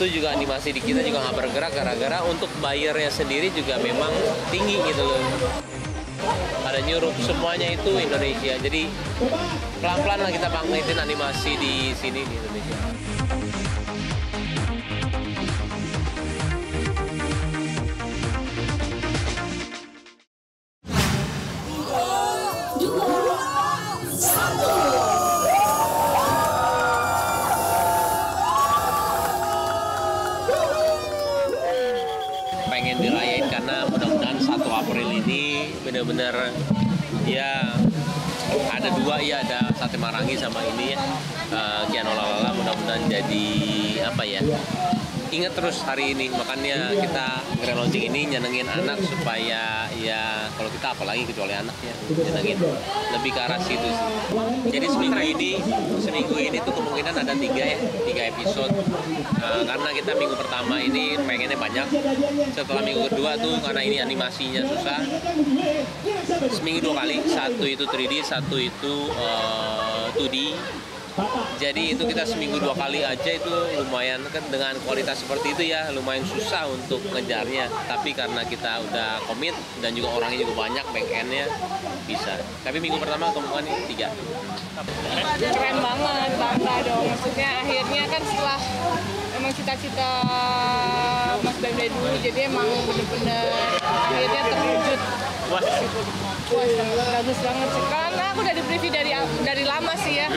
Satu juga animasi di kita juga nggak bergerak gara-gara untuk bayarnya sendiri juga memang tinggi gitu loh. Ada nyuruh semuanya itu Indonesia. Jadi pelan-pelan lah kita bangkitin animasi di sini di Indonesia. Pengen dirayain karena mudah-mudahan 1 April ini benar-benar ya ada 2 ya, ada sate marangi sama ini ya Kiano Lalala, mudah-mudahan jadi apa ya, ingat terus hari ini. Makanya kita grand launching ini nyenengin anak supaya ya kalau kita apalagi kecuali anak ya nyenengin lebih ke arah situ sih. Jadi seminggu ini tuh kemungkinan ada 3 episode karena kita minggu pertama ini pengennya banyak, setelah minggu kedua tuh karena ini animasinya susah, seminggu 2 kali, satu itu 3D, satu itu 2D. Jadi itu kita seminggu 2 kali aja itu lumayan kan, dengan kualitas seperti itu ya lumayan susah untuk ngejarnya. Tapi karena kita udah komit dan juga orangnya juga banyak, back end-nya bisa. Tapi minggu pertama kemungkinan 3. Keren banget, bangga dong. Maksudnya akhirnya kan setelah emang cita-cita Mas Bem dulu, jadi emang bener-bener akhirnya terwujud. Puas, bagus banget sih. Karena aku udah di preview dari lama sih ya.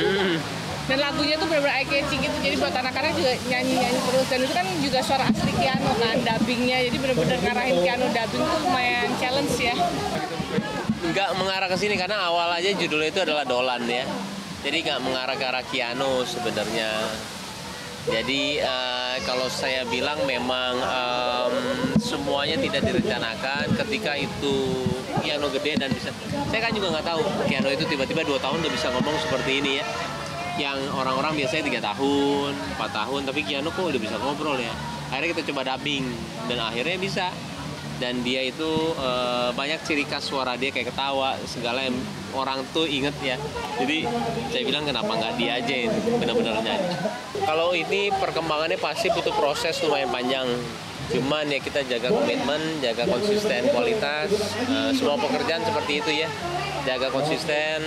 Dan lagunya tuh benar-benar eye-catching gitu, jadi buat anak-anak juga nyanyi-nyanyi terus. Dan itu kan juga suara asli Kiano kan, dubbingnya, jadi benar-benar ngarahin Kiano dubbing tuh lumayan challenge ya. Nggak mengarah ke sini karena awal aja judulnya itu adalah Dolan ya, jadi nggak mengarah ke arah Kiano sebenarnya. Jadi kalau saya bilang memang semuanya tidak direncanakan. Ketika itu Kiano gede dan bisa, saya kan juga nggak tahu Kiano itu tiba-tiba 2 tahun udah bisa ngomong seperti ini ya. Yang orang-orang biasanya 3 tahun, 4 tahun, tapi Kiano kok udah bisa ngobrol ya. Akhirnya kita coba dubbing dan akhirnya bisa. Dan dia itu banyak ciri khas suara dia kayak ketawa, segala yang orang tuh inget ya. Jadi saya bilang kenapa nggak dia aja yang benar-benar nyanyi. Kalau ini perkembangannya pasti butuh proses lumayan panjang. Cuman ya kita jaga komitmen, jaga konsisten kualitas. Semua pekerjaan seperti itu ya. Jaga konsisten,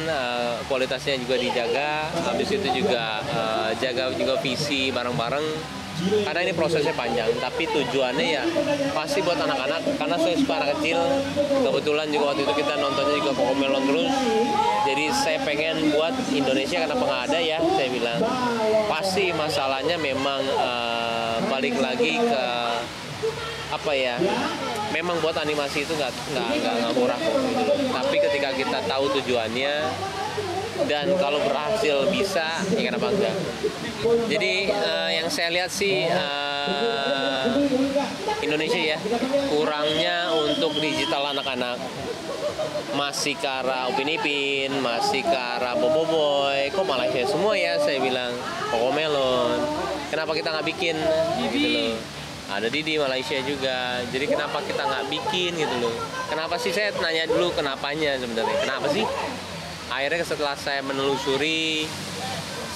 kualitasnya juga dijaga. Habis itu juga jaga juga visi bareng-bareng. Karena ini prosesnya panjang, tapi tujuannya ya pasti buat anak-anak. Karena saya suka anak kecil, kebetulan juga waktu itu kita nontonnya juga Cocomelon terus. Jadi saya pengen buat Indonesia, kenapa nggak ada ya, saya bilang. Pasti masalahnya memang balik lagi ke apa ya, memang buat animasi itu nggak murah kok gitu loh. Tapi ketika kita tahu tujuannya dan kalau berhasil bisa, ya kenapa enggak. Jadi yang saya lihat sih Indonesia ya kurangnya untuk digital anak-anak. Masih ke arah Upin Ipin, masih ke arah Boboiboy, kok Malaysia semua ya, saya bilang Cocomelon. Kenapa kita nggak bikin gitu loh. Ada Didi Malaysia juga, jadi kenapa kita nggak bikin gitu loh. Kenapa sih, saya nanya dulu kenapanya sebenarnya, kenapa sih. Akhirnya setelah saya menelusuri,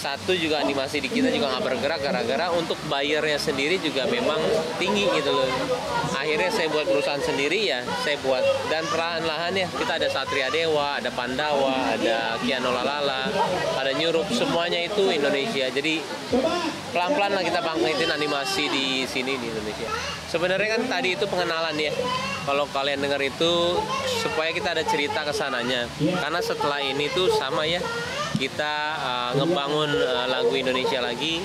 satu juga animasi di kita juga nggak bergerak gara-gara untuk bayarnya sendiri juga memang tinggi gitu loh. Akhirnya saya buat perusahaan sendiri ya, saya buat, dan perlahan-lahan ya kita ada Satria Dewa, ada Pandawa, ada Kiano Lalala, ada Nyurup, semuanya itu Indonesia. Jadi pelan-pelan lah kita bangkitin animasi di sini di Indonesia. Sebenarnya kan tadi itu pengenalan ya. Kalau kalian dengar itu supaya kita ada cerita kesananya. Karena setelah ini tuh sama ya, kita ngebangun lagu Indonesia lagi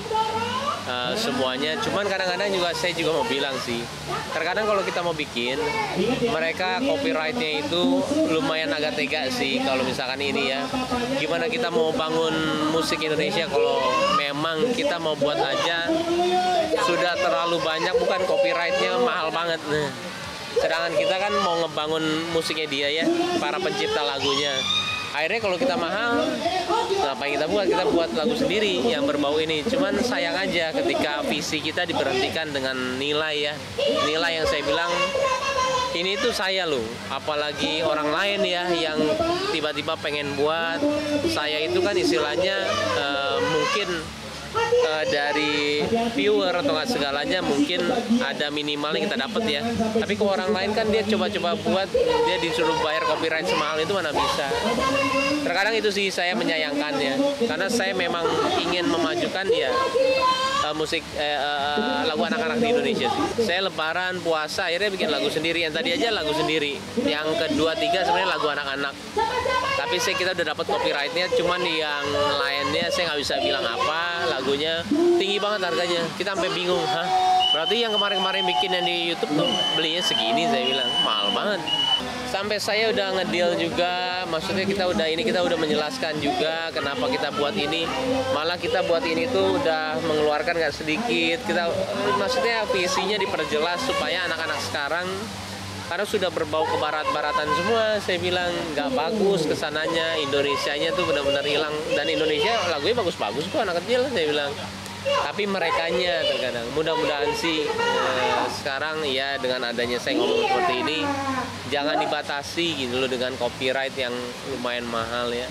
semuanya. Cuman kadang-kadang juga saya juga mau bilang sih, terkadang kalau kita mau bikin, mereka copyrightnya itu lumayan agak tega sih. Kalau misalkan ini ya, gimana kita mau bangun musik Indonesia kalau memang kita mau buat aja sudah terlalu banyak, bukan copyrightnya mahal banget. Nah, sedangkan kita kan mau ngebangun musiknya dia ya, para pencipta lagunya. Akhirnya kalau kita mahal, ngapain kita buat? Kita buat lagu sendiri yang berbau ini. Cuman sayang aja ketika visi kita diberhentikan dengan nilai ya. Nilai yang saya bilang, ini tuh saya loh. Apalagi orang lain ya yang tiba-tiba pengen buat. Saya itu kan istilahnya mungkin dari viewer atau nggak segalanya mungkin ada minimalnya kita dapat ya. Tapi ke orang lain kan dia coba-coba buat, dia disuruh bayar copyright semahal itu mana bisa. Terkadang itu sih saya menyayangkannya, karena saya memang ingin memajukan ya musik lagu anak-anak di Indonesia sih. Saya lebaran, puasa, akhirnya bikin lagu sendiri. Yang tadi aja lagu sendiri. Yang kedua, tiga sebenarnya lagu anak-anak. Tapi kita udah dapat copyrightnya, cuman yang lainnya saya nggak bisa bilang apa. Lagunya tinggi banget harganya. Kita sampai bingung, hah? Berarti yang kemarin-kemarin bikin yang di YouTube tuh belinya segini, saya bilang mahal banget. Sampai saya udah ngedeal juga, maksudnya kita udah menjelaskan juga kenapa kita buat ini. Malah kita buat ini tuh udah mengeluarkan nggak sedikit. Kita maksudnya visinya diperjelas supaya anak-anak sekarang, karena sudah berbau ke barat-baratan semua, saya bilang nggak bagus kesananya. Indonesianya tuh benar-benar hilang, dan Indonesia lagunya bagus-bagus kok anak kecil, saya bilang. Tapi merekanya terkadang, mudah-mudahan sih sekarang ya dengan adanya saya ngomong seperti ini, jangan dibatasi gitu loh dengan copyright yang lumayan mahal ya.